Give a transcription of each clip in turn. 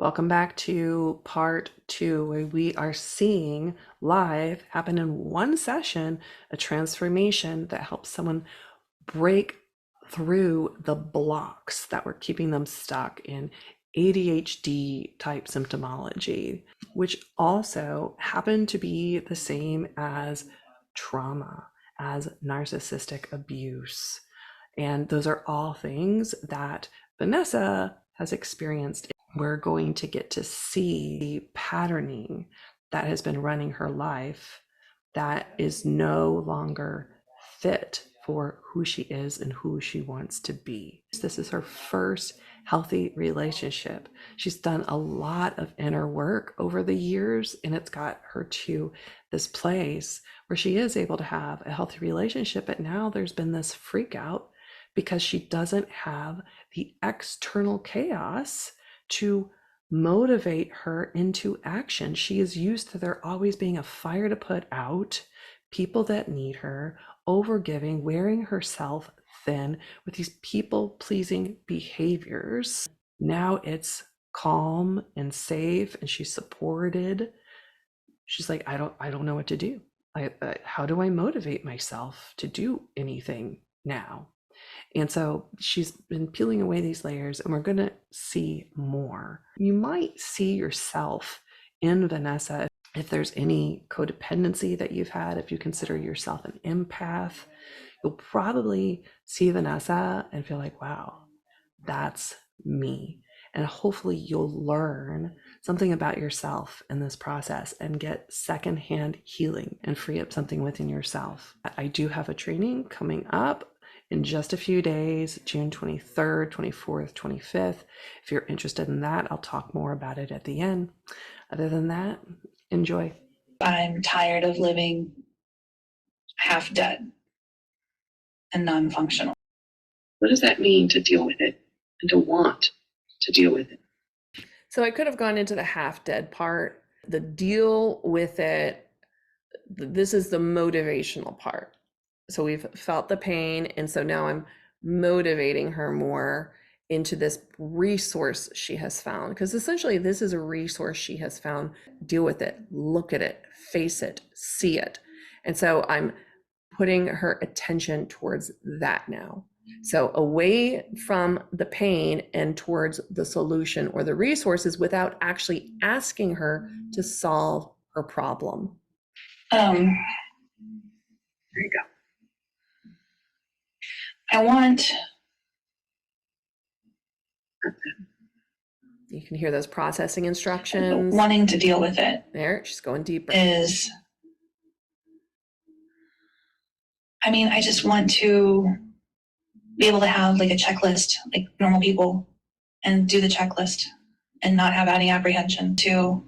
Welcome back to part 2, where we are seeing live happen in one session, a transformation that helps someone break through the blocks that were keeping them stuck in ADHD type symptomology, which also happen to be the same as trauma, as narcissistic abuse. And those are all things that Vanessa has experienced. We're going to get to see the patterning that has been running her life that is no longer fit for who she is and who she wants to be. This is her first healthy relationship. She's done a lot of inner work over the years, and it's got her to this place where she is able to have a healthy relationship. But now there's been this freak out because she doesn't have the external chaos to motivate her into action. She is used to there always being a fire to put out, people that need her, overgiving, wearing herself thin with these people-pleasing behaviors. Now it's calm and safe, and she's supported. She's like, I don't know what to do. How do I motivate myself to do anything now? And so she's been peeling away these layers, and we're going to see more. You might see yourself in Vanessa if there's any codependency that you've had. If you consider yourself an empath, you'll probably see Vanessa and feel like, wow, that's me. And hopefully you'll learn something about yourself in this process and get secondhand healing and free up something within yourself. I do have a training coming up in just a few days, June 23rd, 24th, 25th. If you're interested in that, I'll talk more about it at the end. Other than that, enjoy. I'm tired of living half dead and non-functional. What does that mean to deal with it and to want to deal with it? So I could have gone into the half dead part. The deal with it, this is the motivational part. So we've felt the pain, and so now I'm motivating her more into this resource she has found, because essentially this is a resource she has found. Deal with it, look at it, face it, see it. And so I'm putting her attention towards that now. So away from the pain and towards the solution or the resources, without actually asking her to solve her problem. There you go. I want, you can hear those processing instructions. wanting to deal with it. There, she's going deeper. I just want to be able to have like a checklist, like normal people, and do the checklist and not have any apprehension to.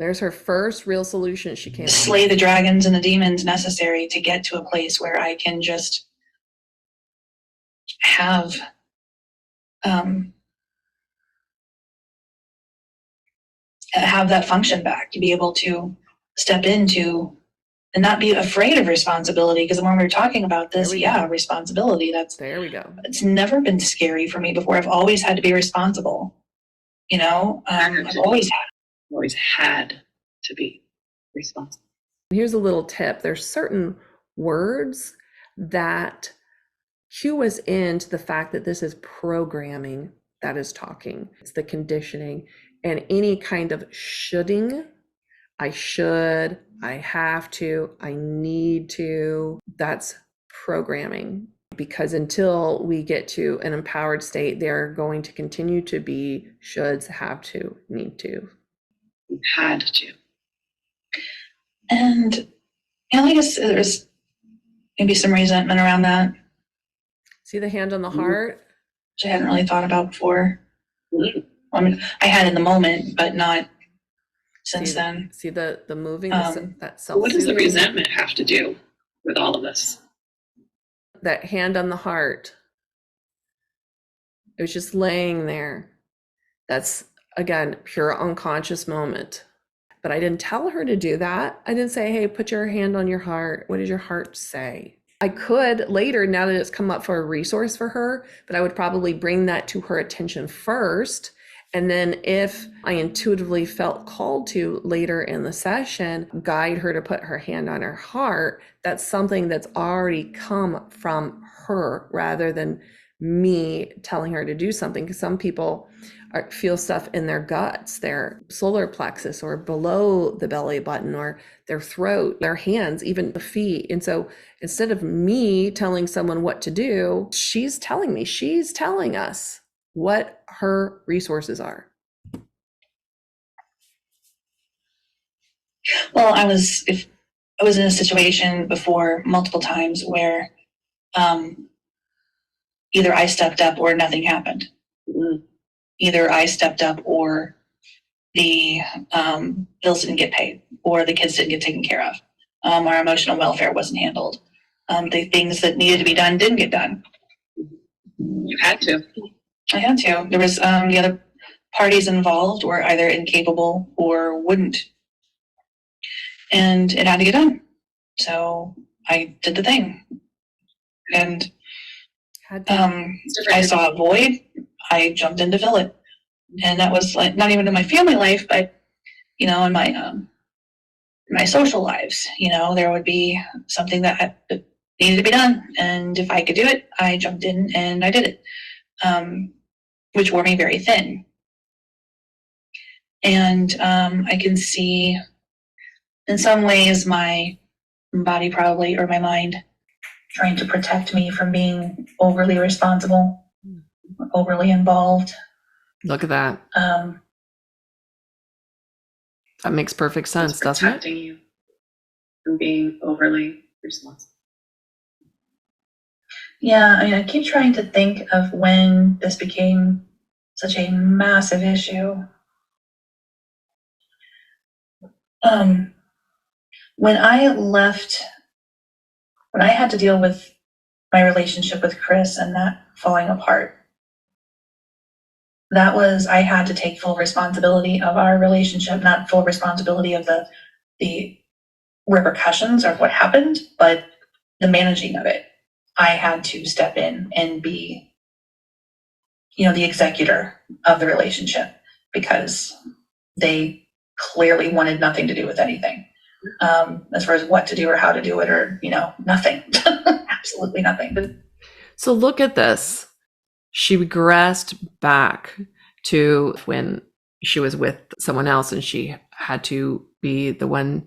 There's her first real solution. She came slay the dragons and the demons necessary to get to a place where I can just have that function back, to be able to step into and not be afraid of responsibility. Because when we were talking about this, responsibility, there we go. It's never been scary for me before. I've always had to be responsible. I've always had to be responsible. Here's a little tip. There's certain words that cue us into the fact that this is programming that is talking. It's the conditioning, and any kind of shoulding, I should, I have to, I need to, that's programming. Because until we get to an empowered state, they're going to continue to be shoulds, have to, need to. Had to. And I guess there's maybe some resentment around that. See the hand on the heart? Which I hadn't really thought about before. I mean, I had in the moment, but not since then. See the moving, that self. What does the resentment have to do with all of this? That hand on the heart. It was just laying there. That's, again, pure unconscious moment. But I didn't tell her to do that. I didn't say, hey, put your hand on your heart. What does your heart say? I could later, now that it's come up for a resource for her, but I would probably bring that to her attention first And then if I intuitively felt called to later in the session, guide her to put her hand on her heart, that's something that's already come from her rather than me telling her to do something. Because some people feel stuff in their guts, their solar plexus, or below the belly button, or their throat, their hands, even the feet. And so instead of me telling someone what to do, she's telling us what her resources are. Well, I was in a situation before multiple times where either I stepped up or nothing happened. Mm. Either I stepped up or the bills didn't get paid, or the kids didn't get taken care of. Our emotional welfare wasn't handled. The things that needed to be done didn't get done. You had to. I had to. There was the other parties involved were either incapable or wouldn't, and it had to get done. So I did the thing, and I saw a void. I jumped in to fill it, and that was like not even in my family life, but in my social lives. There would be something that needed to be done, and if I could do it, I jumped in and I did it, which wore me very thin. And I can see, in some ways, my body probably, or my mind, trying to protect me from being overly responsible, overly involved. Look at that. That makes perfect sense, doesn't it? Protecting you from being overly responsible. Yeah, I keep trying to think of when this became such a massive issue. When I had to deal with my relationship with Chris and that falling apart, I had to take full responsibility of our relationship, not full responsibility of the repercussions of what happened, but the managing of it. I had to step in and be, the executor of the relationship, because they clearly wanted nothing to do with anything, as far as what to do or how to do it, or, nothing, absolutely nothing. So look at this. She regressed back to when she was with someone else and she had to be the one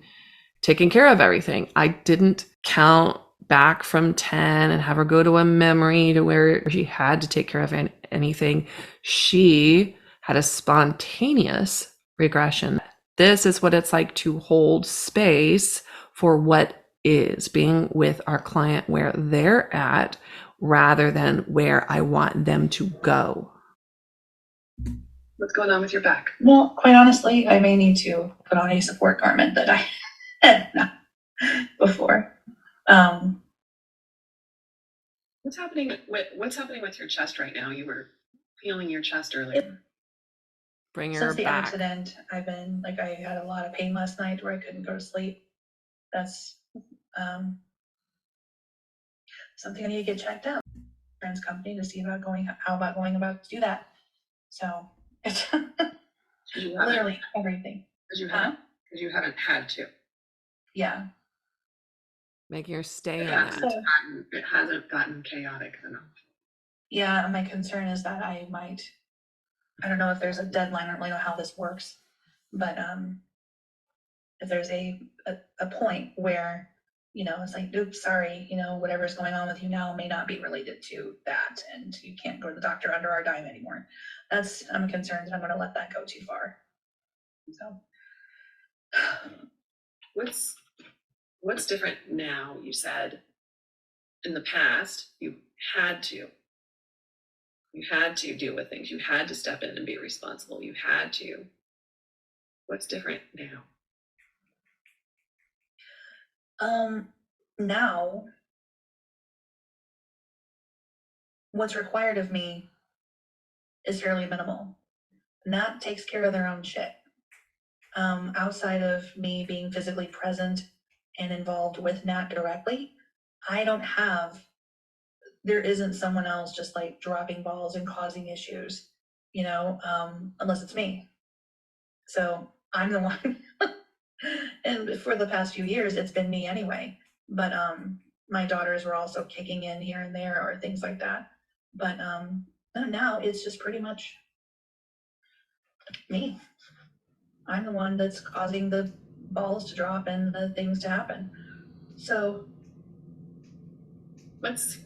taking care of everything. I didn't count back from 10 and have her go to a memory to where she had to take care of anything. She had a spontaneous regression. This is what it's like to hold space for what is, being with our client where they're at rather than where I want them to go. What's going on with your back? Well, quite honestly, I may need to put on a support garment that I had not before. What's happening with your chest right now? You were feeling your chest earlier. Bring her Since the back. accident, I've been I had a lot of pain last night where I couldn't go to sleep. That's something I need to get checked out. Friend's company to see about going to do that. So it's literally everything. Because you haven't had to. Yeah. Making her stay It on it. hasn't gotten chaotic enough. Yeah, my concern is that I don't know if there's a deadline, I don't really know how this works, but if there's a point where, it's like, oops, sorry, whatever's going on with you now may not be related to that, and you can't go to the doctor under our dime anymore. I'm concerned that I'm going to let that go too far. So what's different now? You said in the past you had to deal with things. You had to step in and be responsible. You had to. What's different now? Now, what's required of me is fairly minimal. Nat takes care of their own shit. Outside of me being physically present and involved with Nat directly, there isn't someone else just like dropping balls and causing issues. unless it's me. So I'm the one. And for the past few years, it's been me anyway. But my daughters were also kicking in here and there or things like that. But now it's just pretty much me. I'm the one that's causing the balls to drop and the things to happen. So What's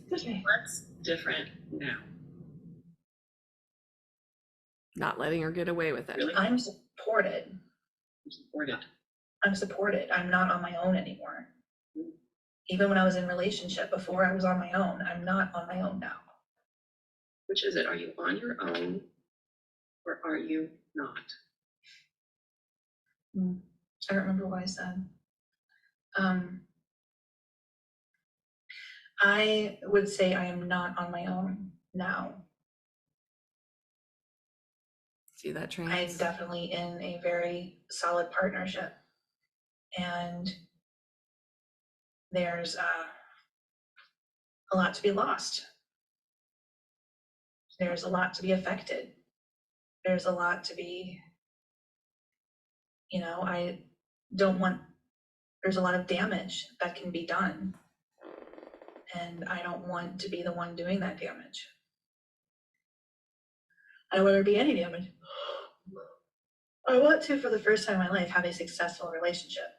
different now? Not letting her get away with it. Really? I'm supported. I'm supported. I'm supported. I'm not on my own anymore. Even when I was in relationship before, I was on my own. I'm not on my own now. Which is it? Are you on your own or are you not? I don't remember what I said. I would say I am not on my own now. See that I'm trans? definitely in a very solid partnership. And there's a lot to be lost. There's a lot to be affected. There's a lot to be, I don't want, there's a lot of damage that can be done. And I don't want to be the one doing that damage. I don't want there to be any damage. I want to, for the first time in my life, have a successful relationship.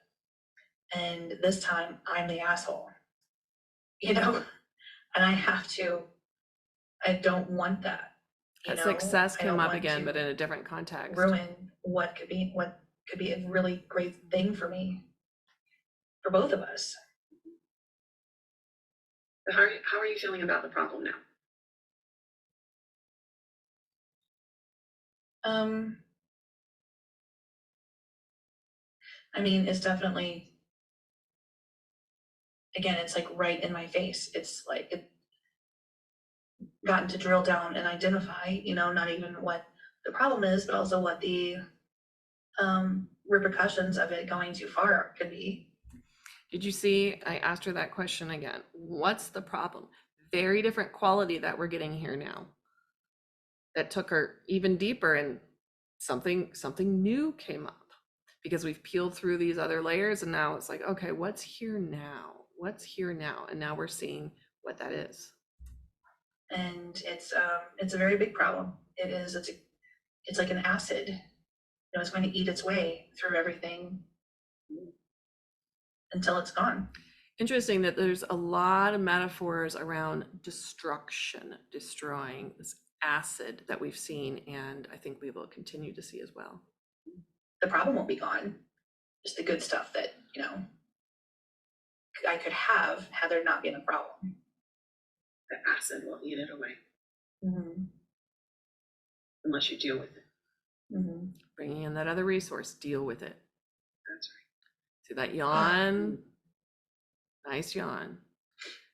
And this time I'm the asshole, and I don't want that. That success came up again, but in a different context. Ruin what could be a really great thing for me, for both of us. But how are you feeling about the problem now? It's definitely, again, it's like right in my face. It's like it gotten to drill down and identify, not even what the problem is, but also what the repercussions of it going too far could be. Did you see? I asked her that question again. What's the problem? Very different quality that we're getting here now. That took her even deeper, and something new came up because we've peeled through these other layers, and now it's like, okay, what's here now? What's here now? And now we're seeing what that is. And it's a very big problem. It is. It's like an acid. It's going to eat its way through everything until it's gone. Interesting that there's a lot of metaphors around destruction, destroying this acid that we've seen, and I think we will continue to see as well. The problem will be gone. Just the good stuff that, I could have had there not been a problem. The acid will eat it away. Mm-hmm. Unless you deal with it. Mm-hmm. Bringing in that other resource, deal with it. That's right. See that yawn? Nice yawn.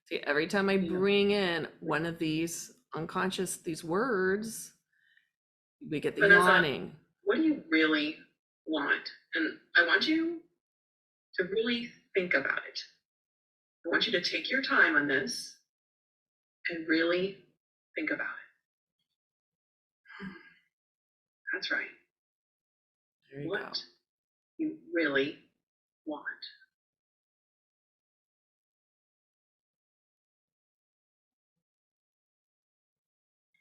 See, every time I bring in one of these unconscious, these words, we get the yawning. What do you really want? And I want you to really think about it. I want you to take your time on this and really think about it. That's right. There you What go. you really want.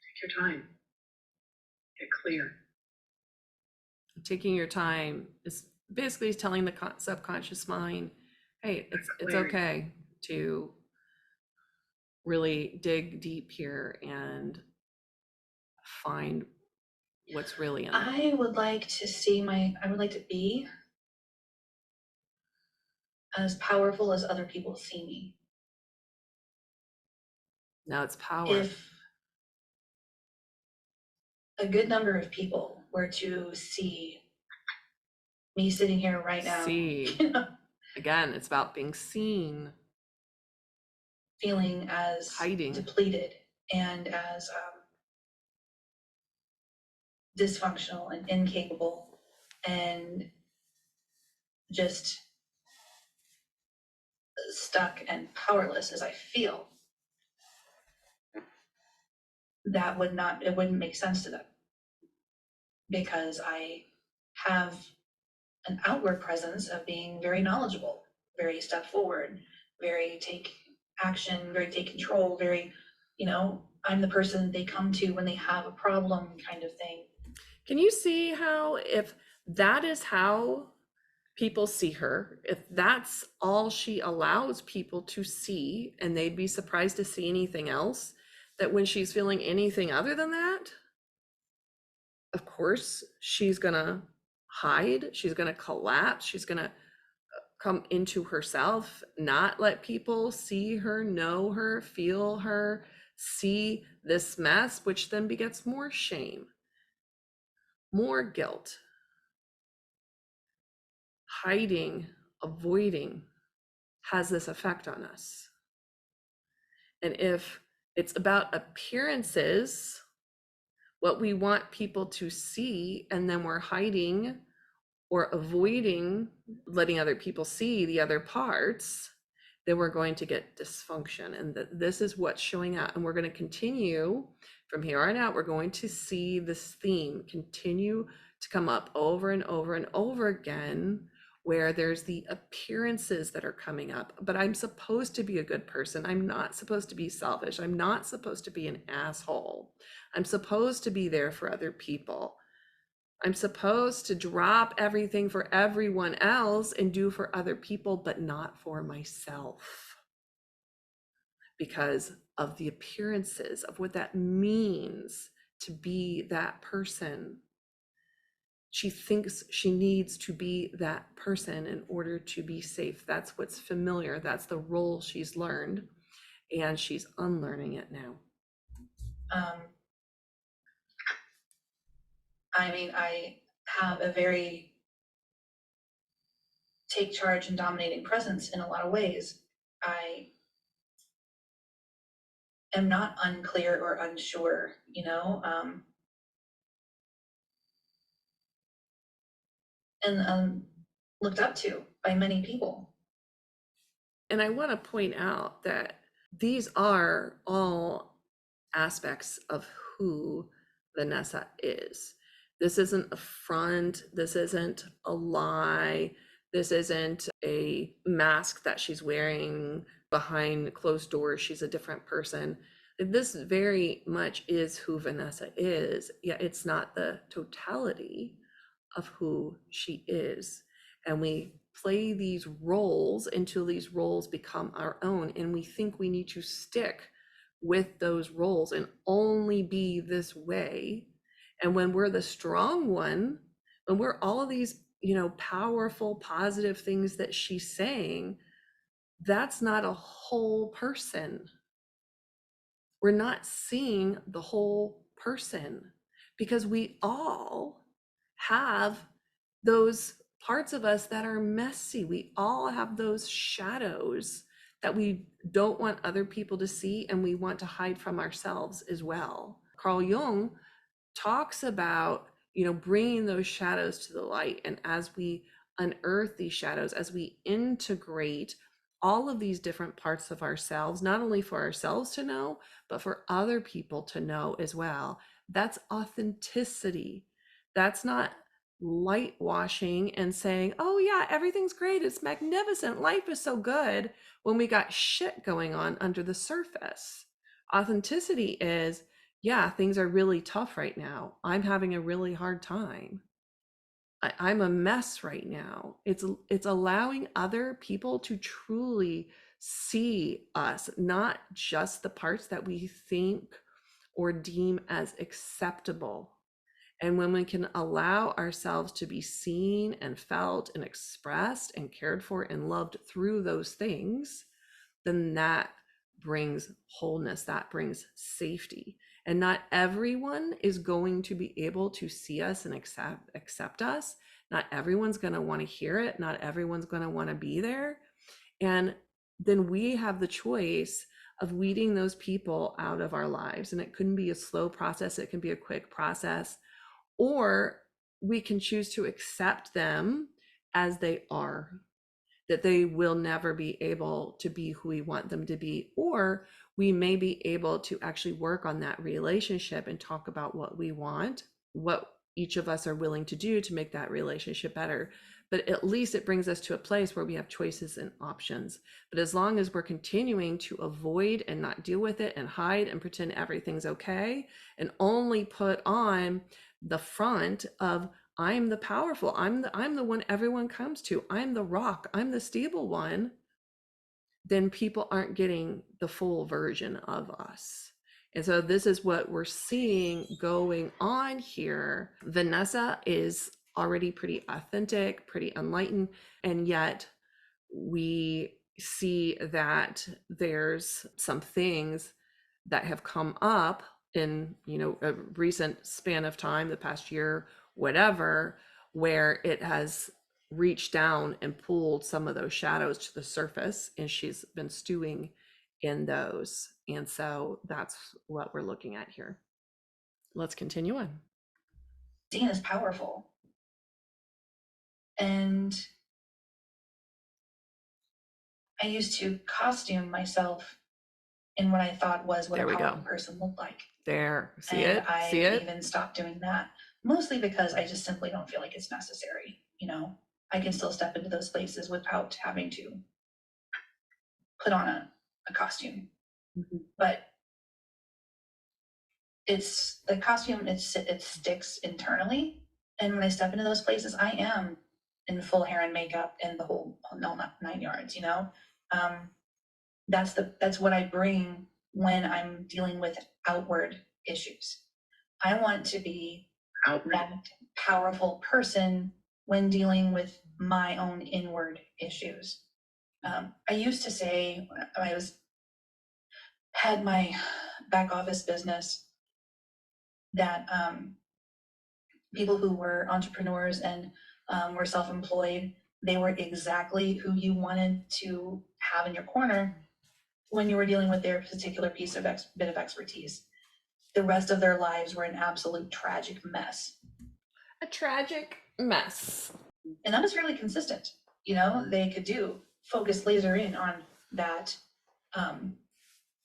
Take your time. Get clear. Taking your time is basically telling the subconscious mind, hey, it's okay to really dig deep here and find what's really in it. I would like to be as powerful as other people see me. Now it's power. If a good number of people were to see me sitting here right now, Again, it's about being seen, feeling as hiding, depleted, and as dysfunctional and incapable, and just stuck and powerless as I feel, it wouldn't make sense to them. because I have an outward presence of being very knowledgeable, very step forward, very take action, very take control, very, I'm the person they come to when they have a problem kind of thing. Can you see how, if that is how people see her, if that's all she allows people to see, and they'd be surprised to see anything else, that when she's feeling anything other than that, of course, she's gonna hide, she's gonna collapse, she's gonna come into herself, not let people see her, know her, feel her, see this mess, which then begets more shame, more guilt. Hiding, avoiding has this effect on us. And if it's about appearances, what we want people to see, and then we're hiding or avoiding letting other people see the other parts, then we're going to get dysfunction. And this is what's showing up. And we're going to continue from here on out. We're going to see this theme continue to come up over and over and over again, where there's the appearances that are coming up. But I'm supposed to be a good person. I'm not supposed to be selfish. I'm not supposed to be an asshole. I'm supposed to be there for other people. I'm supposed to drop everything for everyone else and do for other people, but not for myself, because of the appearances of what that means to be that person. She thinks she needs to be that person in order to be safe. That's what's familiar. That's the role she's learned, and she's unlearning it now. I have a very take charge and dominating presence in a lot of ways. I am not unclear or unsure, and looked up to by many people. And I want to point out that these are all aspects of who Vanessa is. This isn't a front. This isn't a lie. This isn't a mask that she's wearing behind closed doors. She's a different person. This very much is who Vanessa is, yet it's not the totality of who she is. And we play these roles until these roles become our own, and we think we need to stick with those roles and only be this way. And when we're the strong one, when we're all of these, powerful, positive things that she's saying, that's not a whole person. We're not seeing the whole person, because we all have those parts of us that are messy. We all have those shadows that we don't want other people to see, and we want to hide from ourselves as well. Carl Jung talks about, bringing those shadows to the light. And as we unearth these shadows, as we integrate all of these different parts of ourselves, not only for ourselves to know, but for other people to know as well, that's authenticity. That's not light washing and saying, oh yeah, everything's great, it's magnificent, life is so good, when we got shit going on under the surface. Authenticity is, yeah, things are really tough right now. I'm having a really hard time. I'm a mess right now. It's allowing other people to truly see us, not just the parts that we think or deem as acceptable. And when we can allow ourselves to be seen and felt and expressed and cared for and loved through those things, then that brings wholeness, that brings safety. And not everyone is going to be able to see us and accept us. Not everyone's going to want to hear it. Not everyone's going to want to be there. And then we have the choice of weeding those people out of our lives. And it couldn't be a slow process. It can be a quick process. Or we can choose to accept them as they are, that they will never be able to be who we want them to be. Or we may be able to actually work on that relationship and talk about what we want, what each of us are willing to do to make that relationship better. But at least it brings us to a place where we have choices and options. But as long as we're continuing to avoid and not deal with it and hide and pretend everything's okay, and only put on the front of I'm the powerful, I'm the one everyone comes to, I'm the rock, I'm the stable one, then people aren't getting the full version of us. And so this is what we're seeing going on here. Vanessa is already pretty authentic, pretty enlightened, and yet we see that there's some things that have come up in, a recent span of time, the past year, whatever, where it has reached down and pulled some of those shadows to the surface, and she's been stewing in those. And so that's what we're looking at here. Let's continue on. Seen as powerful. And I used to costume myself in what I thought was what There a we powerful go. person looked like. There, see And it? I See it? even stopped doing that, mostly because I just simply don't feel like it's necessary. I can still step into those places without having to put on a costume. Mhm. But it's the costume, it sticks internally. And when I step into those places, I am in full hair and makeup and the whole, no, not 9 yards, that's what I bring when I'm dealing with outward issues. I want to be Outward. that powerful person when dealing with my own inward issues. I used to say when I had my back office business that people who were entrepreneurs and were self-employed, they were exactly who you wanted to have in your corner when you were dealing with their particular piece of bit of expertise. The rest of their lives were an absolute tragic mess. A tragic mess. And that was fairly consistent. They could do focus laser in on that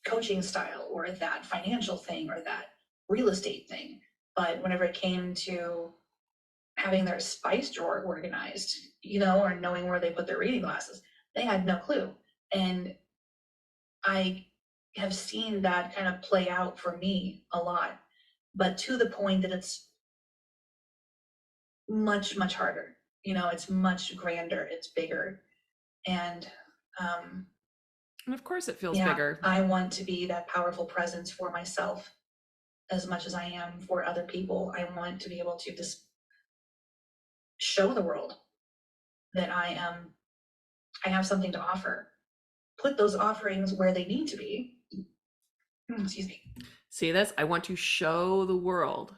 coaching style or that financial thing or that real estate thing. But whenever it came to having their spice drawer organized, or knowing where they put their reading glasses, they had no clue. And I have seen that kind of play out for me a lot, but to the point that it's much, much harder. It's much grander, it's bigger. And And of course it feels yeah, bigger. I want to be that powerful presence for myself as much as I am for other people. I want to be able to just show the world that I have something to offer. Put those offerings where they need to be. Excuse me. See this? I want to show the world.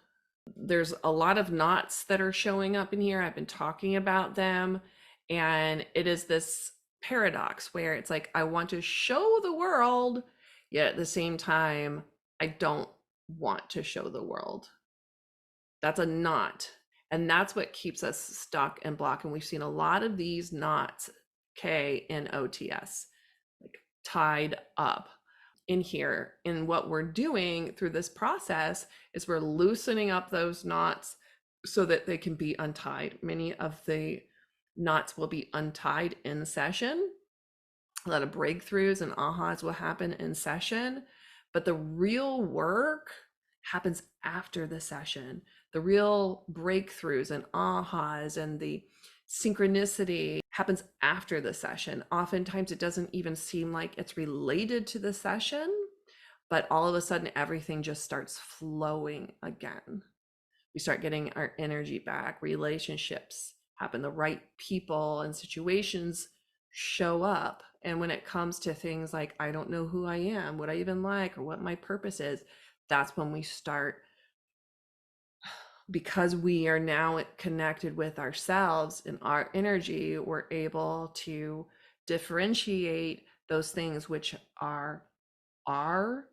There's a lot of knots that are showing up in here. I've been talking about them. And it is this paradox where it's like, I want to show the world, yet at the same time, I don't want to show the world. That's a knot. And that's what keeps us stuck and blocked. And we've seen a lot of these knots, K in OTS, like tied up in here. And what we're doing through this process is we're loosening up those knots so that they can be untied. Many of the knots will be untied in session. A lot of breakthroughs and ahas will happen in session, but the real work happens after the session. The real breakthroughs and ahas and the synchronicity happens after the session. Oftentimes it doesn't even seem like it's related to the session, but all of a sudden everything just starts flowing again. We start getting our energy back, relationships happen, the right people and situations show up. And when it comes to things like, I don't know who I am, what I even like, or what my purpose is, that's when we start, because we are now connected with ourselves and our energy, we're able to differentiate those things which are our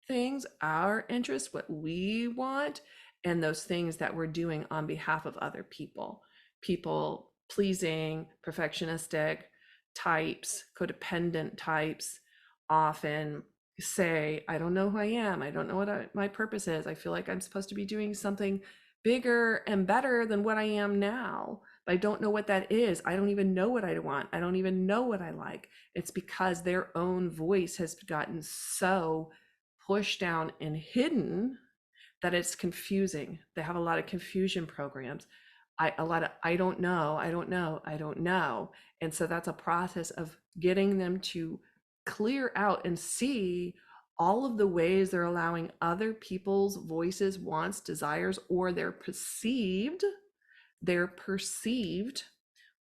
things, our interests, what we want, and those things that we're doing on behalf of other people. People pleasing, perfectionistic types, codependent types often say, I don't know who I am. I don't know what my purpose is. I feel like I'm supposed to be doing something bigger and better than what I am now. But I don't know what that is. I don't even know what I want. I don't even know what I like. It's because their own voice has gotten so pushed down and hidden that it's confusing. They have a lot of confusion programs. A lot of I don't know, I don't know, I don't know. And so that's a process of getting them to clear out and see all of the ways they're allowing other people's voices, wants, desires, or their perceived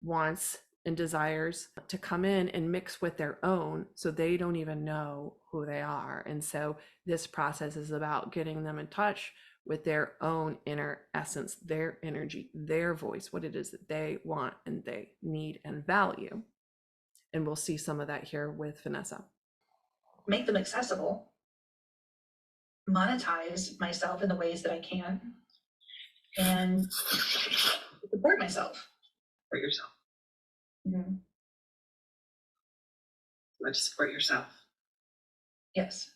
wants and desires to come in and mix with their own, so they don't even know who they are. And so this process is about getting them in touch with their own inner essence, their energy, their voice, what it is that they want and they need and value. And we'll see some of that here with Vanessa. Make them accessible, monetize myself in the ways that I can, and support myself. For yourself. Mm-hmm. Let's support yourself. Yes.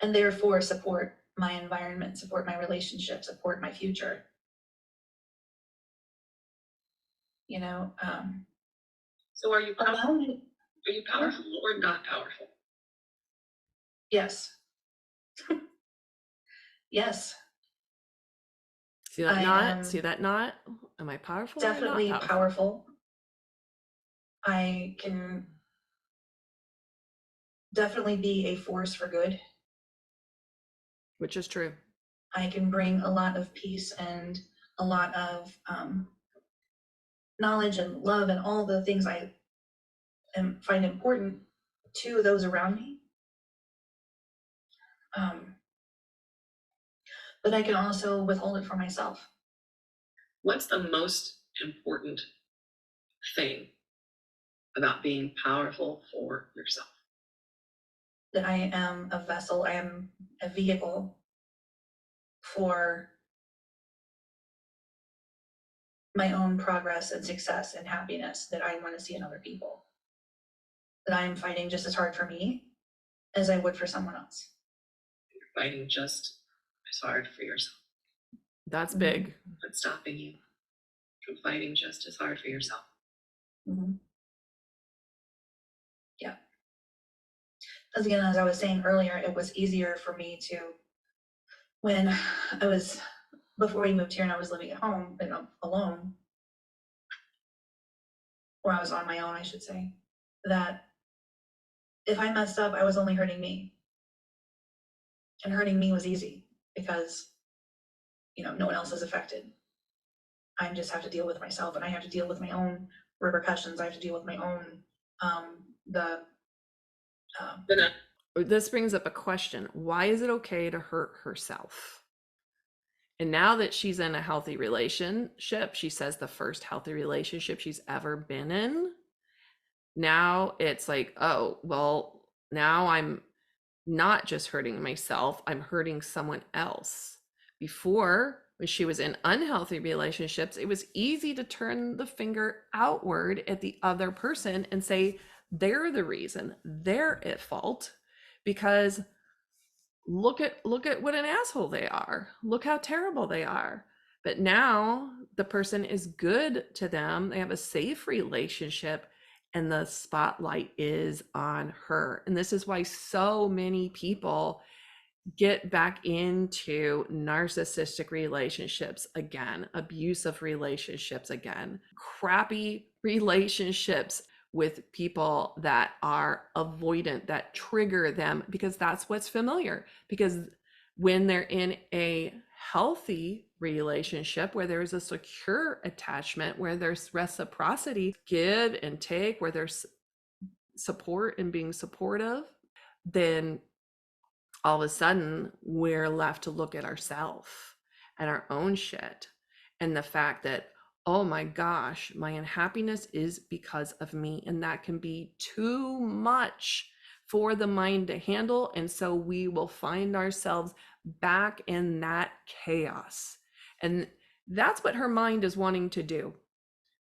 And therefore support my environment, support my relationship, support my future. You know, So are you powerful? allow me, Are you powerful or not powerful? yes. Yes, See that I knot? am See that knot? Am I powerful or not definitely powerful? powerful. I can definitely be a force for good. Which is true. I can bring a lot of peace and a lot of knowledge and love and all the things I find important to those around me. But I can also withhold it for myself. What's the most important thing about being powerful for yourself? That I am a vessel, I am a vehicle for my own progress and success and happiness that I want to see in other people. That I am fighting just as hard for me as I would for someone else. You're fighting just as hard for yourself. That's big. What's stopping you from fighting just as hard for yourself? Mm-hmm. Yeah. Because again, as I was saying earlier, it was easier for me to, when I was, before we moved here and I was living at home and alone, or I was on my own, I should say, that if I messed up, I was only hurting me. And hurting me was easy because, you know, no one else is affected. I just have to deal with myself, and I have to deal with my own repercussions. I have to deal with my own, This brings up a question. Why is it okay to hurt herself? And now that she's in a healthy relationship, she says the first healthy relationship she's ever been in, now it's like, oh, well, now I'm not just hurting myself, I'm hurting someone else. Before, when she was in unhealthy relationships, it was easy to turn the finger outward at the other person and say they're the reason, they're at fault, because look at what an asshole they are, look how terrible they are. But now the person is good to them, they have a safe relationship, and the spotlight is on her. And this is why so many people get back into narcissistic relationships again, abusive relationships again, crappy relationships with people that are avoidant, that trigger them, because that's what's familiar. Because when they're in a healthy relationship where there's a secure attachment, where there's reciprocity, give and take, where there's support and being supportive, then all of a sudden we're left to look at ourselves and our own shit, and the fact that, oh my gosh, my unhappiness is because of me, and that can be too much for the mind to handle. And so we will find ourselves back in that chaos, and that's what her mind is wanting to do.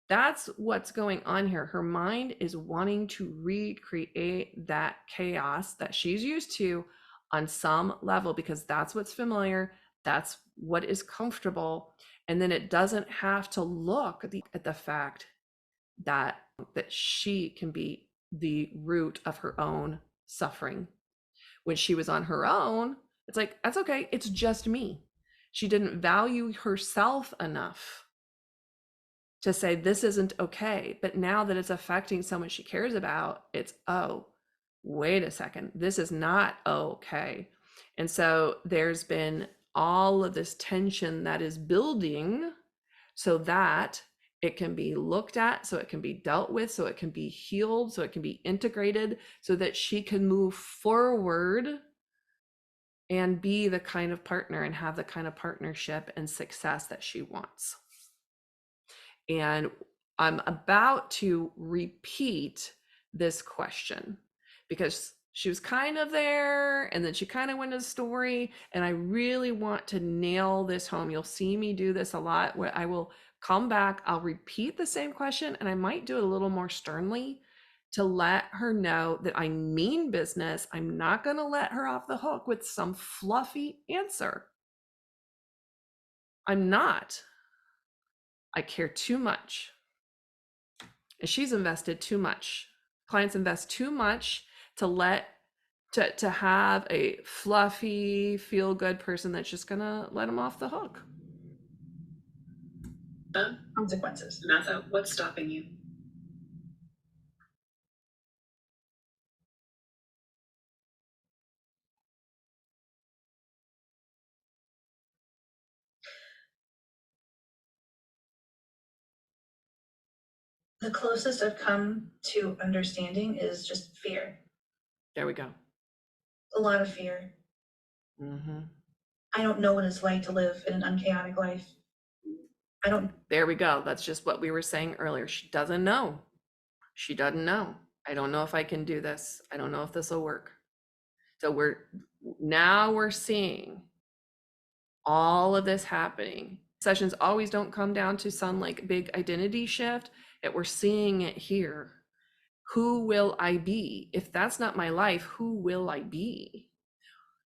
That's what's going on here. Her mind is wanting to recreate that chaos that she's used to on some level, because that's what's familiar, That's what is comfortable. And then it doesn't have to look at the fact that she can be the root of her own suffering. When she was on her own, it's like, that's okay. It's just me. She didn't value herself enough to say this isn't okay. But now that it's affecting someone she cares about, it's, oh, wait a second, this is not okay. And so there's been all of this tension that is building so that it can be looked at, so it can be dealt with, so it can be healed, so it can be integrated, so that she can move forward and be the kind of partner and have the kind of partnership and success that she wants. And I'm about to repeat this question because she was kind of there and then she kind of went to the story, and I really want to nail this home. You'll see me do this a lot where I will come back, I'll repeat the same question, and I might do it a little more sternly to let her know that I mean business. I'm not going to let her off the hook with some fluffy answer. I'm not. I care too much. And she's invested too much. Clients invest too much to have a fluffy, feel good person that's just gonna let them off the hook. Consequences. Samantha, what's stopping you? The closest I've come to understanding is just fear. There we go. A lot of fear. Mm-hmm. I don't know what it's like to live in an unchaotic life. I don't. There we go. That's just what we were saying earlier. She doesn't know. She doesn't know. I don't know if I can do this. I don't know if this will work. So we're seeing all of this happening. Sessions always don't come down to some like big identity shift. We're seeing it here. Who will I be? If that's not my life, who will I be?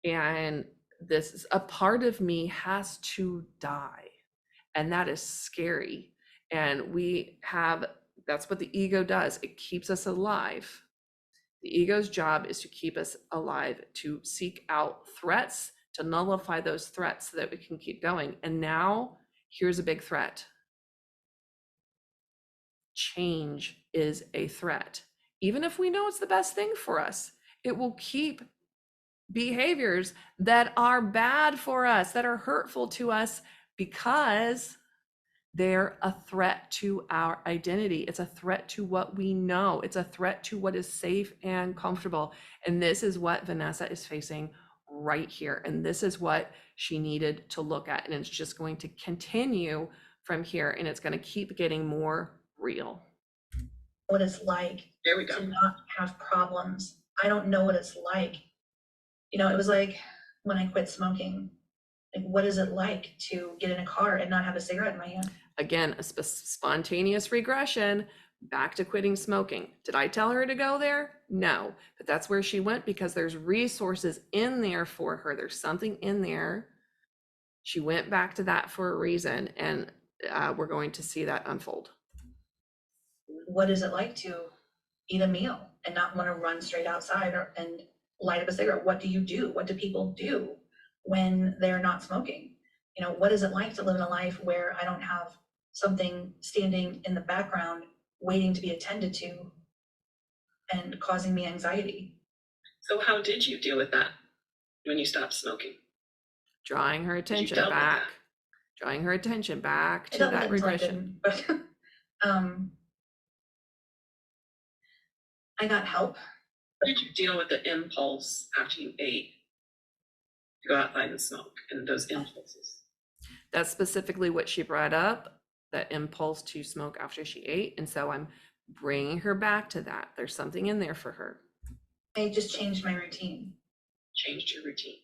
And this is a part of me has to die. And that is scary. And that's what the ego does. It keeps us alive. The ego's job is to keep us alive, to seek out threats, to nullify those threats so that we can keep going. And now here's a big threat. Change is a threat. Even if we know it's the best thing for us, it will keep behaviors that are bad for us, that are hurtful to us, because they're a threat to our identity. It's a threat to what we know. It's a threat to what is safe and comfortable. And this is what Vanessa is facing right here. And this is what she needed to look at. And it's just going to continue from here. And it's going to keep getting more real. What it's like There we go. to not have problems. I don't know what it's like. You know, it was like when I quit smoking. Like, what is it like to get in a car and not have a cigarette in my hand? Again, a spontaneous regression back to quitting smoking. Did I tell her to go there? No, but that's where she went because there's resources in there for her. There's something in there. She went back to that for a reason, and we're going to see that unfold. What is it like to eat a meal and not want to run straight outside and light up a cigarette? What do you do? What do people do when they're not smoking? You know, what is it like to live in a life where I don't have something standing in the background waiting to be attended to and causing me anxiety? So how did you deal with that when you stopped smoking? Drawing her attention back to that regression. But I got help. How did you deal with the impulse after you ate to go outside and smoke and those impulses? That's specifically what she brought up, that impulse to smoke after she ate. And so I'm bringing her back to that. There's something in there for her. I just changed my routine. Changed your routine.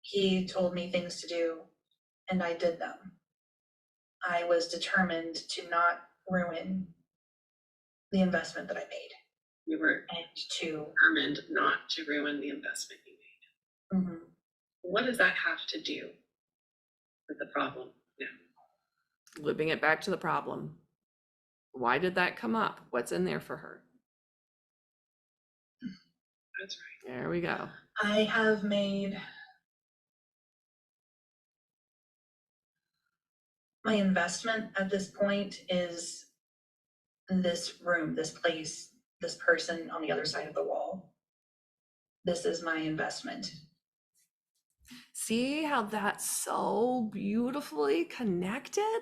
He told me things to do, and I did them. I was determined to not ruin the investment that I made. You were and to determined not to ruin the investment you made. Mm-hmm. What does that have to do with the problem now. Looping it back to the problem. Why did that come up? What's in there for her? That's right. There we go. I have made my investment at this point is this room, this place, this person on the other side of the wall. This is my investment. See how that's so beautifully connected?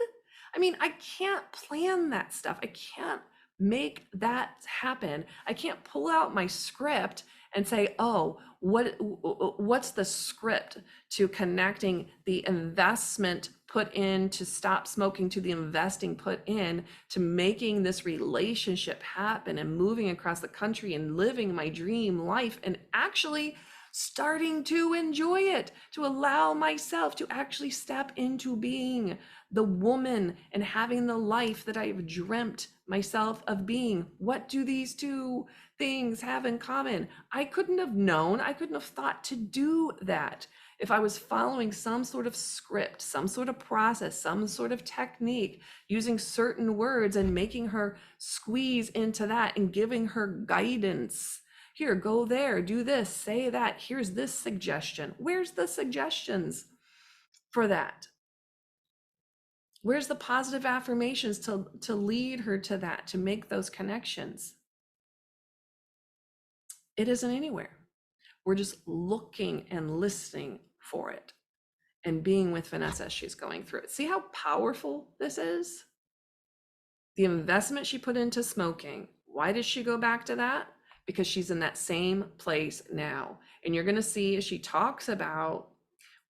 I mean, I can't plan that stuff. I can't make that happen. I can't pull out my script and say, oh, what's the script to connecting the investment put in to stop smoking to the investing put in to making this relationship happen and moving across the country and living my dream life and actually starting to enjoy it, to allow myself to actually step into being the woman and having the life that I've dreamt myself of being. What do these two things have in common? I couldn't have known, I couldn't have thought to do that if I was following some sort of script, some sort of process, some sort of technique, using certain words and making her squeeze into that and giving her guidance. Here, go there, do this, say that. Here's this suggestion. Where's the suggestions for that? Where's the positive affirmations to lead her to that, to make those connections? It isn't anywhere. We're just looking and listening for it and being with Vanessa as she's going through it. See how powerful this is? The investment she put into smoking. Why did she go back to that? Because she's in that same place now. And you're going to see as she talks about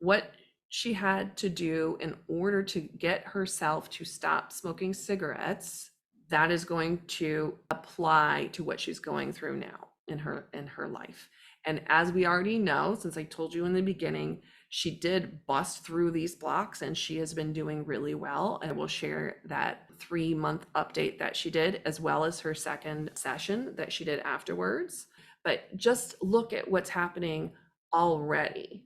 what she had to do in order to get herself to stop smoking cigarettes, that is going to apply to what she's going through now in her life. And as we already know, since I told you in the beginning, she did bust through these blocks and she has been doing really well. And I will share that 3-month update that she did, as well as her second session that she did afterwards. But just look at what's happening already.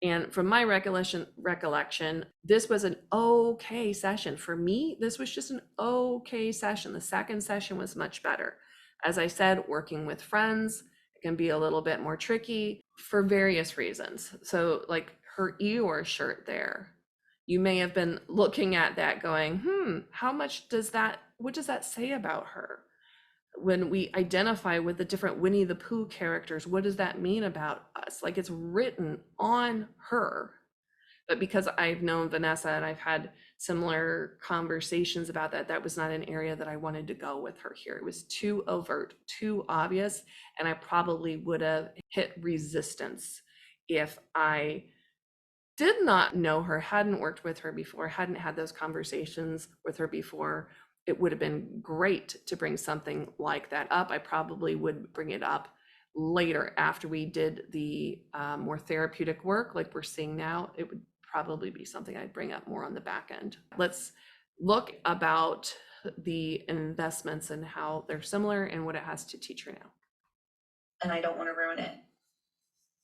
And from my recollection, this was an okay session. For me, this was just an okay session. The second session was much better. As I said, working with friends, it can be a little bit more tricky for various reasons. So like her Eeyore shirt there, you may have been looking at that going, how much does that, what does that say about her? When we identify with the different Winnie the Pooh characters, what does that mean about us? Like it's written on her. But because I've known Vanessa and I've had similar conversations about that, that was not an area that I wanted to go with her here. It was too overt, too obvious, and I probably would have hit resistance if I did not know her, hadn't worked with her before, hadn't had those conversations with her before. It would have been great to bring something like that up. I probably would bring it up later after we did the more therapeutic work like we're seeing now. It would probably be something I'd bring up more on the back end. Let's look about the investments and how they're similar and what it has to teach her now. And I don't want to ruin it.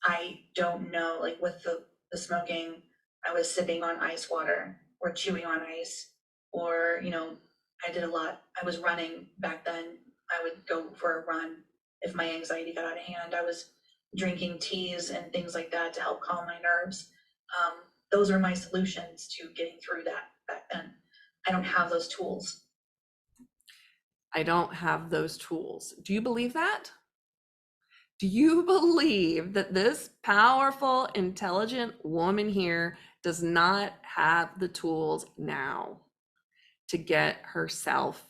I don't know, like with the smoking, I was sipping on ice water or chewing on ice, or, I did a lot. I was running back then. I would go for a run if my anxiety got out of hand. I was drinking teas and things like that to help calm my nerves. Those are my solutions to getting through that back then. I don't have those tools. I don't have those tools. Do you believe that? Do you believe that this powerful, intelligent woman here does not have the tools now to get herself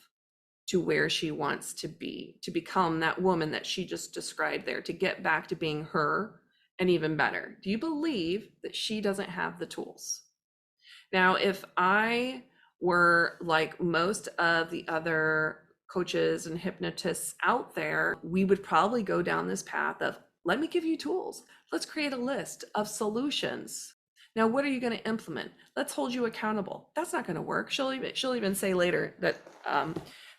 to where she wants to be, to become that woman that she just described there, to get back to being her and even better? Do you believe that she doesn't have the tools? Now, if I were like most of the other coaches and hypnotists out there, we would probably go down this path of, let me give you tools. Let's create a list of solutions. Now, what are you going to implement? Let's hold you accountable. That's not going to work. She'll even say later that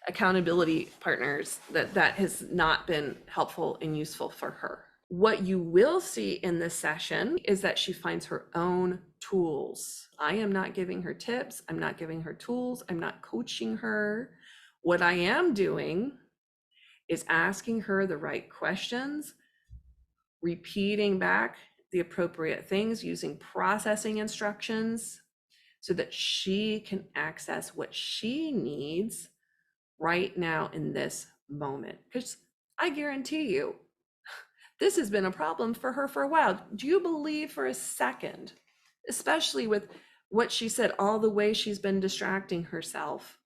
accountability partners, that has not been helpful and useful for her. What you will see in this session is that she finds her own tools. I am not giving her tips. I'm not giving her tools. I'm not coaching her. What I am doing is asking her the right questions, repeating back the appropriate things, using processing instructions so that she can access what she needs right now in this moment. Because I guarantee you, this has been a problem for her for a while. Do you believe for a second, especially with what she said, all the way she's been distracting herself,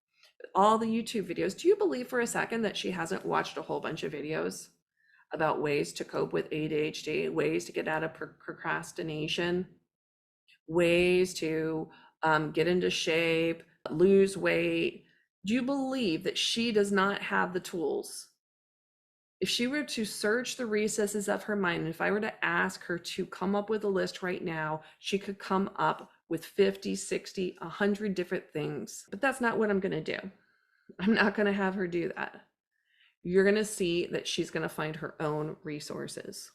all the YouTube videos, do you believe for a second that she hasn't watched a whole bunch of videos about ways to cope with ADHD, ways to get out of procrastination, ways to get into shape, lose weight? Do you believe that she does not have the tools? If she were to search the recesses of her mind, and if I were to ask her to come up with a list right now, she could come up with 50, 60, 100 different things. But that's not what I'm going to do. I'm not going to have her do that. You're going to see that she's going to find her own resources.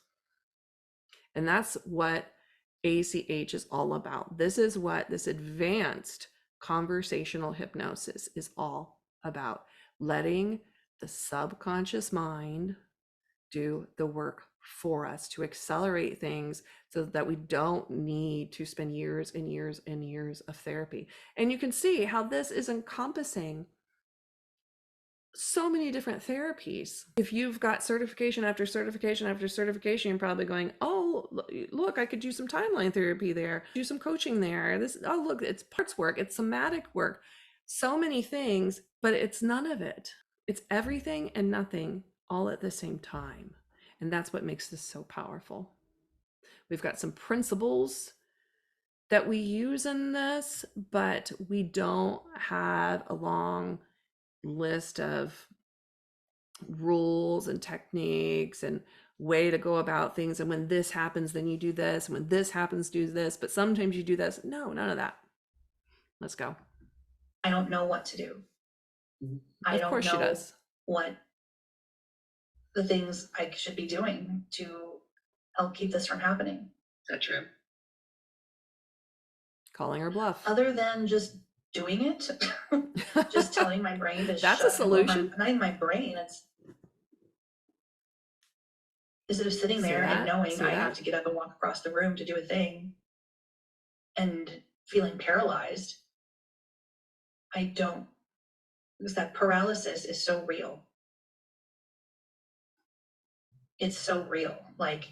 And that's what ACH is all about. This is what this advanced conversational hypnosis is all about. Letting the subconscious mind do the work for us to accelerate things so that we don't need to spend years and years and years of therapy. And you can see how this is encompassing so many different therapies. If you've got certification after certification after certification, you're probably going, oh, look, I could do some timeline therapy there, do some coaching there. This, oh, look, it's parts work, it's somatic work, so many things, but it's none of it. It's everything and nothing all at the same time. And that's what makes this so powerful. We've got some principles that we use in this, but we don't have a long list of rules and techniques and way to go about things. And when this happens, then you do this. And when this happens, do this. But sometimes you do this. No, none of that. Let's go. I don't know what to do. I Of don't course she know does. what the things I should be doing to help keep this from happening. Is that true? Calling her bluff. Other than just doing it, just telling my brain to That's shut a solution. Not in my brain. It's instead of sitting See there that? and knowing See I that? have to get up and walk across the room to do a thing and feeling paralyzed. I don't, because that paralysis is so real. It's so real. Like,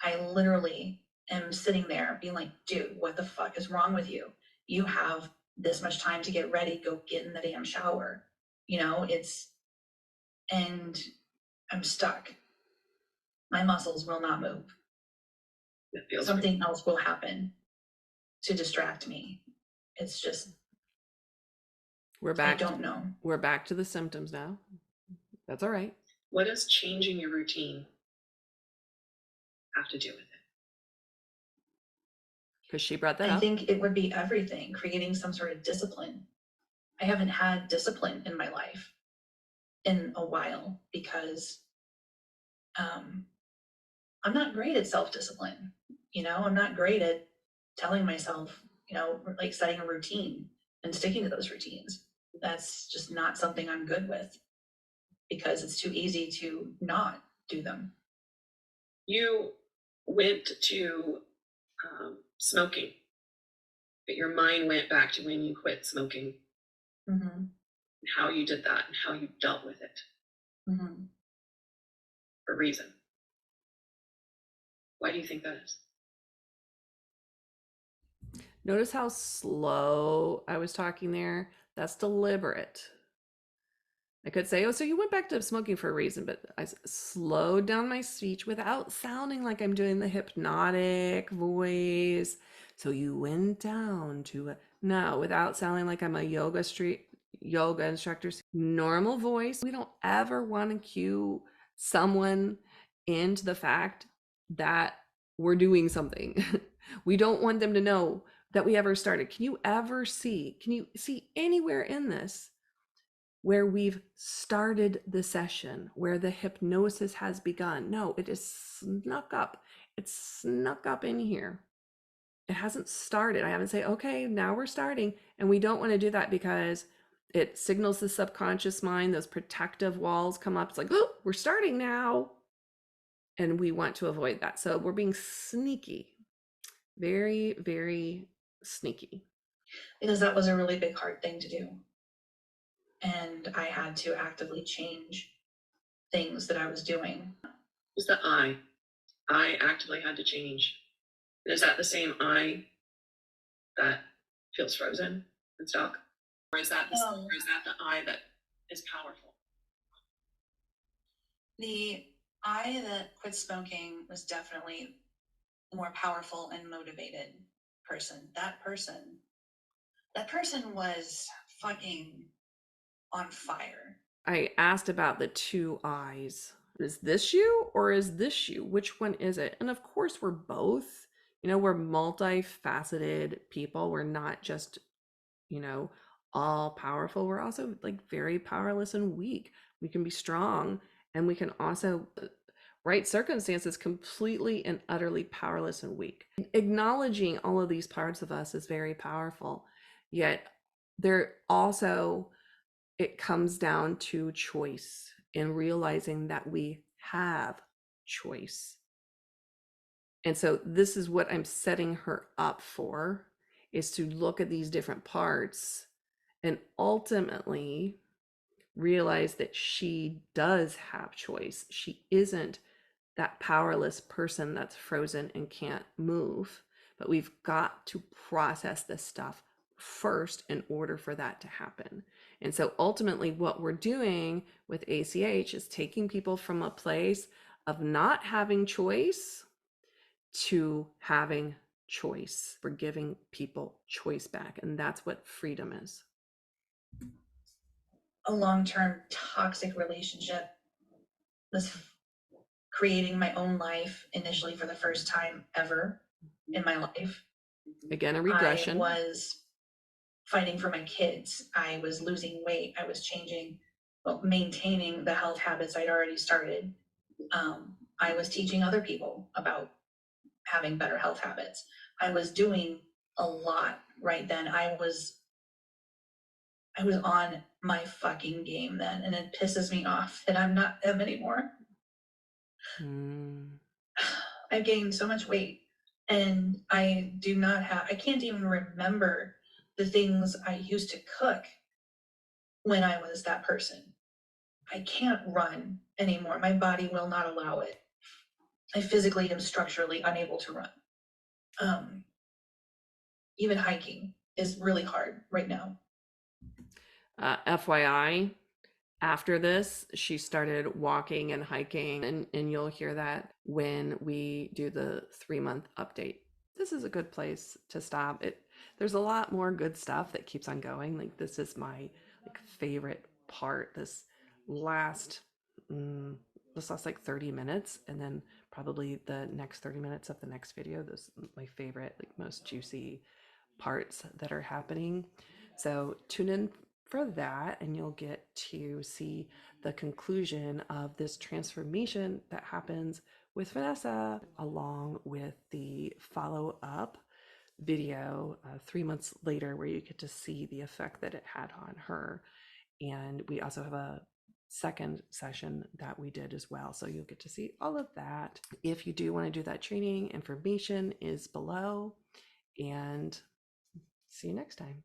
I literally am sitting there being like, dude, what the fuck is wrong with you? You have this much time to get ready, go get in the damn shower. You know, and I'm stuck. My muscles will not move. It feels Something else will happen to distract me. It's just, We're I back. don't know. We're back to the symptoms now. That's all right. What does changing your routine have to do with it? Because she brought that I up. think it would be everything, creating some sort of discipline. I haven't had discipline in my life in a while because I'm not great at self-discipline. You know, I'm not great at telling myself, you know, like setting a routine and sticking to those routines. That's just not something I'm good with because it's too easy to not do them. You went to smoking, but your mind went back to when you quit smoking, Mm-hmm. and how you did that and how you dealt with it Mm-hmm. for a reason. Why do you think that is? Notice how slow I was talking there. That's deliberate. I could say, oh, so you went back to smoking for a reason, but I slowed down my speech without sounding like I'm doing the hypnotic voice. So you went down to no, without sounding like I'm a yoga instructor. Normal voice. We don't ever want to cue someone into the fact that we're doing something. We don't want them to know that we ever started. Can you see anywhere in this where we've started the session, where the hypnosis has begun. No, it is snuck up. It's snuck up in here. It hasn't started. I haven't said, okay, now we're starting. And we don't want to do that because it signals the subconscious mind, those protective walls come up. It's like, oh, we're starting now. And we want to avoid that. So we're being sneaky, very, very sneaky. Because that was a really big, hard thing to do. And I had to actively change things that I was doing. What's the I? I actively had to change. Is that the same I that feels frozen and stuck? Or is that the I that is powerful? The I that quit smoking was definitely a more powerful and motivated person. That person was fucking on fire. I asked about the two eyes. Is this you or is this you? Which one is it? And of course, we're both. We're multifaceted people. We're not just, all powerful. We're also like very powerless and weak. We can be strong, and we can also, right circumstances, completely and utterly powerless and weak. Acknowledging all of these parts of us is very powerful. Yet they're also, it comes down to choice and realizing that we have choice. And so this is what I'm setting her up for, is to look at these different parts and ultimately realize that she does have choice. She isn't that powerless person that's frozen and can't move. But we've got to process this stuff first in order for that to happen. And so ultimately what we're doing with ACH is taking people from a place of not having choice to having choice. We're giving people choice back, and that's what freedom is. A long-term toxic relationship was creating my own life initially for the first time ever in my life. Again, a regression. I was fighting for my kids. I was losing weight. I was maintaining the health habits I'd already started. I was teaching other people about having better health habits. I was doing a lot right then. I was on my fucking game then, and it pisses me off that I'm not them anymore. I've gained so much weight, and I can't even remember the things I used to cook when I was that person. I can't run anymore. My body will not allow it. I physically am structurally unable to run. Even hiking is really hard right now. FYI, after this, she started walking and hiking, and you'll hear that when we do the 3-month update. This is a good place to stop. There's a lot more good stuff that keeps on going. Like, this is my favorite part. This last like 30 minutes, and then probably the next 30 minutes of the next video. Those are my favorite, most juicy parts that are happening. So tune in for that, and you'll get to see the conclusion of this transformation that happens with Vanessa, along with the follow-up video 3 months later, where you get to see the effect that it had on her. And we also have a second session that we did as well, so you'll get to see all of that. If you do want to do that training, information is below, and see you next time.